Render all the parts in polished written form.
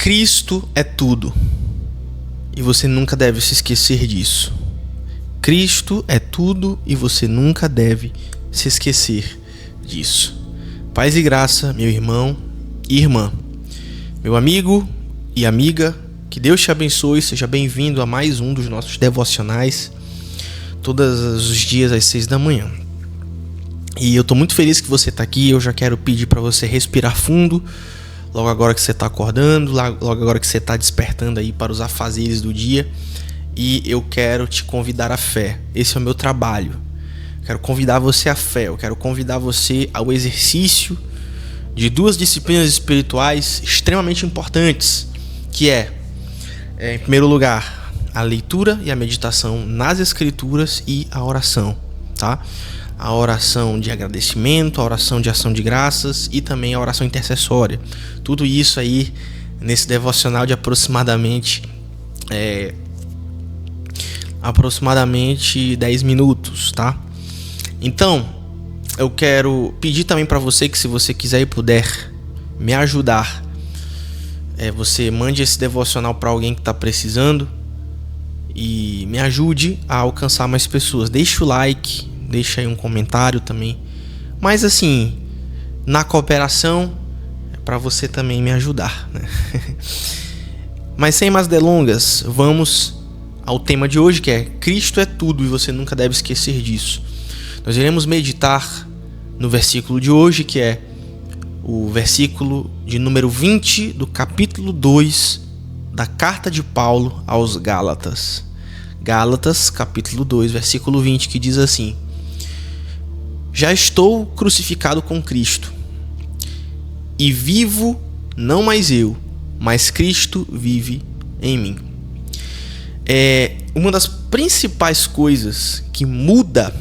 Cristo é tudo. E você nunca deve se esquecer disso. Cristo é tudo e você nunca deve se esquecer disso. Paz e graça, meu irmão e irmã. Meu amigo e amiga, que Deus te abençoe. Seja bem-vindo a mais um dos nossos devocionais, todos os dias às 6 da manhã. E eu tô muito feliz que você tá aqui. Eu já quero pedir para você respirar fundo, logo agora que você tá acordando, logo agora que você tá despertando aí para os afazeres do dia. E eu quero te convidar à fé. Esse é o meu trabalho. Quero convidar você à fé. Eu quero convidar você ao exercício de duas disciplinas espirituais extremamente importantes, que em primeiro lugar, a leitura e a meditação nas Escrituras e a oração, tá? A oração de agradecimento, a oração de ação de graças e também a oração intercessória. Tudo isso aí nesse devocional de aproximadamente 10 minutos, tá? Então, eu quero pedir também para você que, se você quiser e puder me ajudar, você mande esse devocional para alguém que está precisando e me ajude a alcançar mais pessoas. Deixa o like, deixa aí um comentário também. Mas assim, na cooperação, é para você também me ajudar, né? Mas sem mais delongas, vamos ao tema de hoje, que é Cristo é tudo e você nunca deve esquecer disso. Nós iremos meditar no versículo de hoje, que é o versículo de número 20 do capítulo 2 da carta de Paulo aos Gálatas. Gálatas, capítulo 2, versículo 20, que diz assim: Já estou crucificado com Cristo, e vivo não mais eu, mas Cristo vive em mim. Uma das principais coisas que muda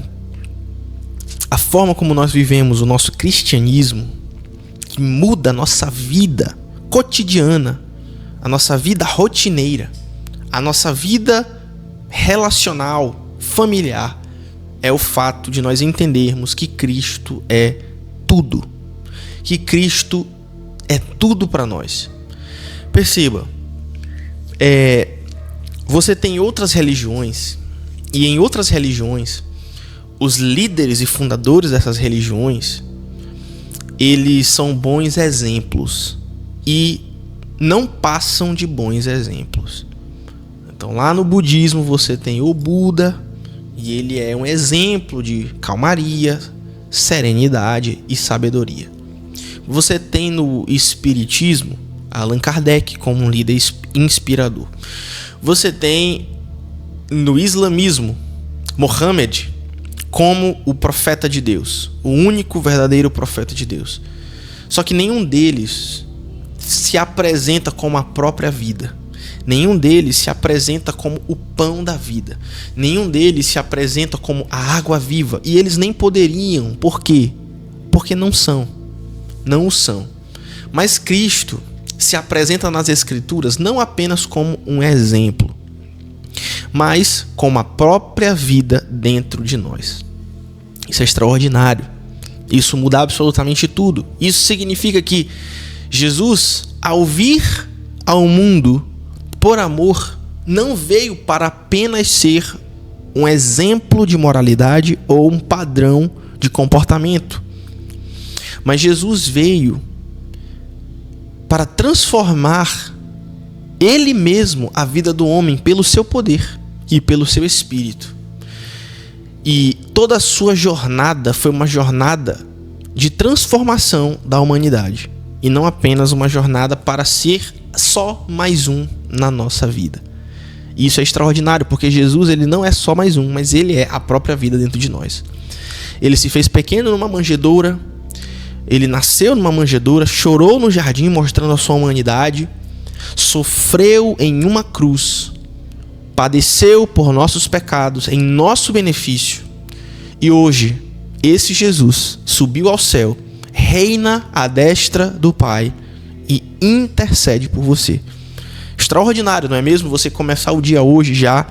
a forma como nós vivemos o nosso cristianismo, que muda a nossa vida cotidiana, a nossa vida rotineira, a nossa vida relacional, familiar, é o fato de nós entendermos que Cristo é tudo. Que Cristo é tudo para nós. Perceba, você tem outras religiões, e em outras religiões, os líderes e fundadores dessas religiões, eles são bons exemplos e não passam de bons exemplos. Então, lá no budismo você tem o Buda, e ele é um exemplo de calmaria, serenidade e sabedoria. Você tem no espiritismo Allan Kardec como um líder inspirador. Você tem no islamismo Mohammed como o profeta de Deus, o único verdadeiro profeta de Deus. Só que nenhum deles se apresenta como a própria vida. Nenhum deles se apresenta como o pão da vida. Nenhum deles se apresenta como a água viva. E eles nem poderiam. Por quê? Porque não são. Não o são. Mas Cristo se apresenta nas Escrituras não apenas como um exemplo, mas como a própria vida dentro de nós. Isso é extraordinário. Isso muda absolutamente tudo. Isso significa que Jesus, ao vir ao mundo por amor, não veio para apenas ser um exemplo de moralidade ou um padrão de comportamento. Mas Jesus veio para transformar Ele mesmo a vida do homem pelo seu poder e pelo seu espírito. E toda a sua jornada foi uma jornada de transformação da humanidade. E não apenas uma jornada para ser só mais um na nossa vida. E isso é extraordinário, porque Jesus, ele não é só mais um, mas ele é a própria vida dentro de nós. Ele se fez pequeno numa manjedoura, ele nasceu numa manjedoura, chorou no jardim mostrando a sua humanidade, sofreu em uma cruz, padeceu por nossos pecados em nosso benefício, e hoje esse Jesus subiu ao céu, reina à destra do Pai e intercede por você. Extraordinário, não é mesmo? Você começar o dia hoje já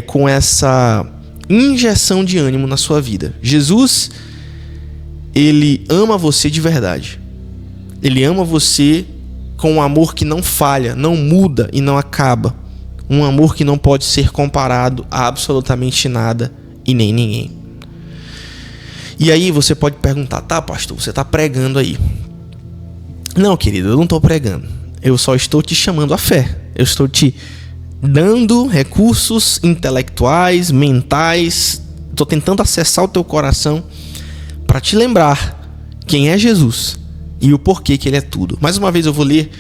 com essa injeção de ânimo na sua vida. Jesus, ele ama você de verdade. Ele ama você com um amor que não falha, não muda e não acaba. Um amor que não pode ser comparado a absolutamente nada e nem ninguém. E aí você pode perguntar: tá, pastor, você está pregando aí. Não, querido, eu não estou pregando. Eu só estou te chamando à fé. Eu estou te dando recursos intelectuais, mentais. Estou tentando acessar o teu coração para te lembrar quem é Jesus e o porquê que ele é tudo. Mais uma vez eu vou ler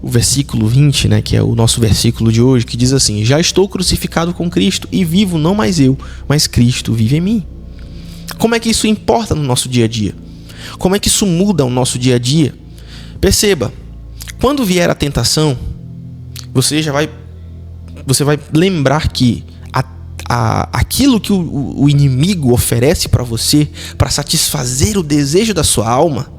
o versículo 20, né, que é o nosso versículo de hoje, que diz assim: já estou crucificado com Cristo e vivo não mais eu, mas Cristo vive em mim. Como é que isso importa no nosso dia a dia? Como é que isso muda o nosso dia a dia? Perceba, quando vier a tentação, você vai lembrar que aquilo que o inimigo oferece para você, para satisfazer o desejo da sua alma,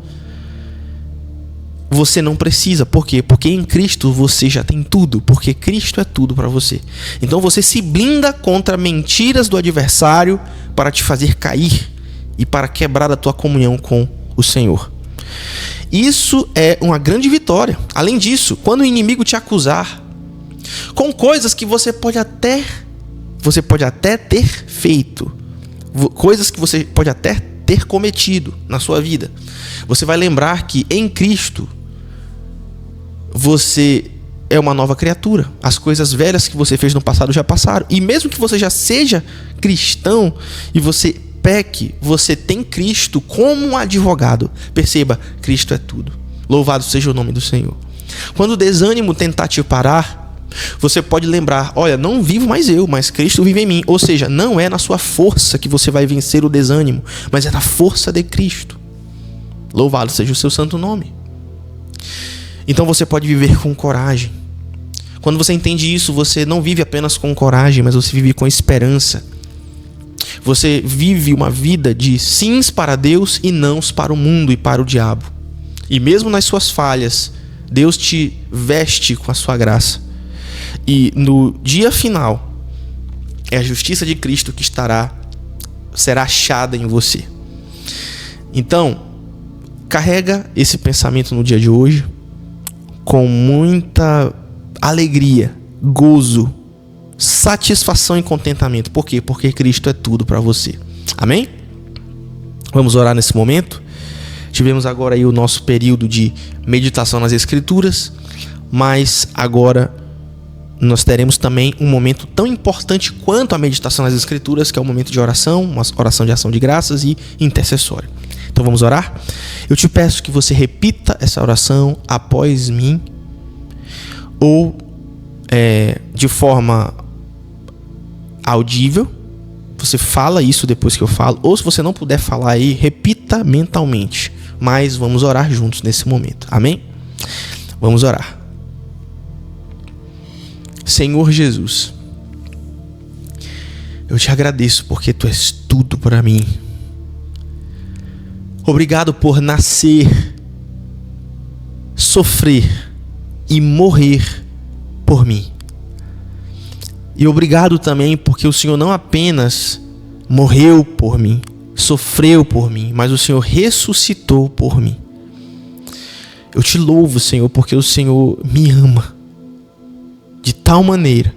você não precisa. Por quê? Porque em Cristo você já tem tudo, porque Cristo é tudo para você. Então você se blinda contra mentiras do adversário para te fazer cair e para quebrar a tua comunhão com o Senhor. Isso é uma grande vitória. Além disso, quando o inimigo te acusar com coisas que você pode até ter feito, coisas que você pode até ter cometido na sua vida, você vai lembrar que em Cristo você é uma nova criatura. As coisas velhas que você fez no passado já passaram. E mesmo que você já seja cristão e você peque, você tem Cristo como um advogado. Perceba, Cristo é tudo. Louvado seja o nome do Senhor. Quando o desânimo tentar te parar, você pode lembrar: olha, não vivo mais eu, mas Cristo vive em mim. Ou seja, não é na sua força que você vai vencer o desânimo, mas é na força de Cristo. Louvado seja o seu santo nome. Então você pode viver com coragem. Quando você entende isso, você não vive apenas com coragem, mas você vive com esperança. Você vive uma vida de sims para Deus e nãos para o mundo e para o diabo. E mesmo nas suas falhas, Deus te veste com a sua graça. E no dia final, é a justiça de Cristo que será achada em você. Então, carrega esse pensamento no dia de hoje com muita alegria, gozo, satisfação e contentamento. Por quê? Porque Cristo é tudo para você. Amém? Vamos orar nesse momento. Tivemos agora aí o nosso período de meditação nas Escrituras, mas agora nós teremos também um momento tão importante quanto a meditação nas Escrituras, que é o momento de oração, uma oração de ação de graças e intercessória. Então vamos orar? Eu te peço que você repita essa oração após mim, ou de forma audível, você fala isso depois que eu falo, ou se você não puder falar aí, repita mentalmente, mas vamos orar juntos nesse momento, amém? Vamos orar. Senhor Jesus, eu te agradeço porque Tu és tudo para mim. Obrigado por nascer, sofrer e morrer por mim. E obrigado também porque o Senhor não apenas morreu por mim, sofreu por mim, mas o Senhor ressuscitou por mim. Eu te louvo, Senhor, porque o Senhor me ama de tal maneira.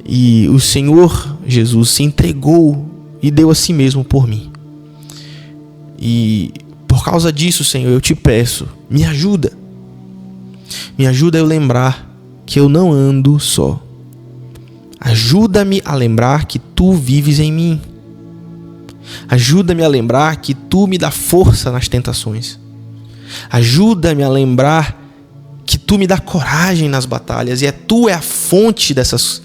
E o Senhor Jesus se entregou e deu a si mesmo por mim. E por causa disso, Senhor, eu te peço, me ajuda. Me ajuda a eu lembrar que eu não ando só. Ajuda-me a lembrar que Tu vives em mim. Ajuda-me a lembrar que Tu me dá força nas tentações. Ajuda-me a lembrar que Tu me dá coragem nas batalhas. E Tu é a fonte dessas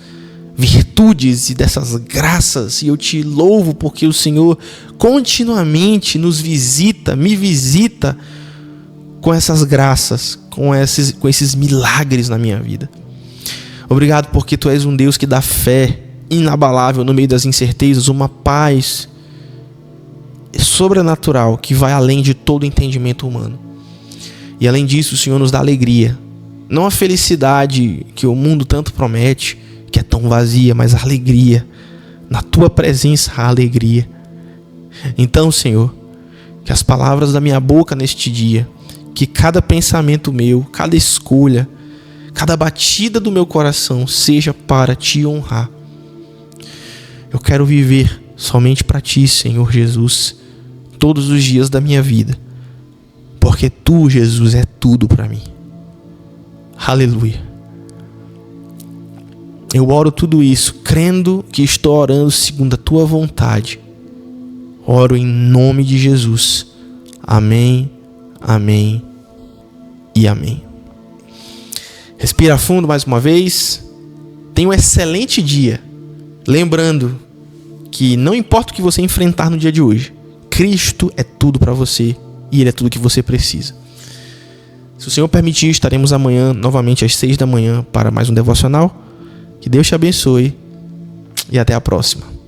virtudes e dessas graças. E eu te louvo porque o Senhor continuamente nos visita, me visita com essas graças, com esses milagres na minha vida. Obrigado porque Tu és um Deus que dá fé inabalável no meio das incertezas, uma paz sobrenatural que vai além de todo entendimento humano. E além disso, o Senhor nos dá alegria. Não a felicidade que o mundo tanto promete, que é tão vazia, mas a alegria. Na Tua presença há alegria. Então, Senhor, que as palavras da minha boca neste dia, que cada pensamento meu, cada escolha, cada batida do meu coração seja para te honrar. Eu quero viver somente para ti, Senhor Jesus, todos os dias da minha vida, porque tu, Jesus, é tudo para mim. Aleluia. Eu oro tudo isso crendo que estou orando segundo a tua vontade. Oro em nome de Jesus. Amém, amém e amém. Respira fundo mais uma vez. Tenha um excelente dia. Lembrando que não importa o que você enfrentar no dia de hoje, Cristo é tudo para você e Ele é tudo que você precisa. Se o Senhor permitir, estaremos amanhã novamente às 6 da manhã para mais um devocional. Que Deus te abençoe e até a próxima.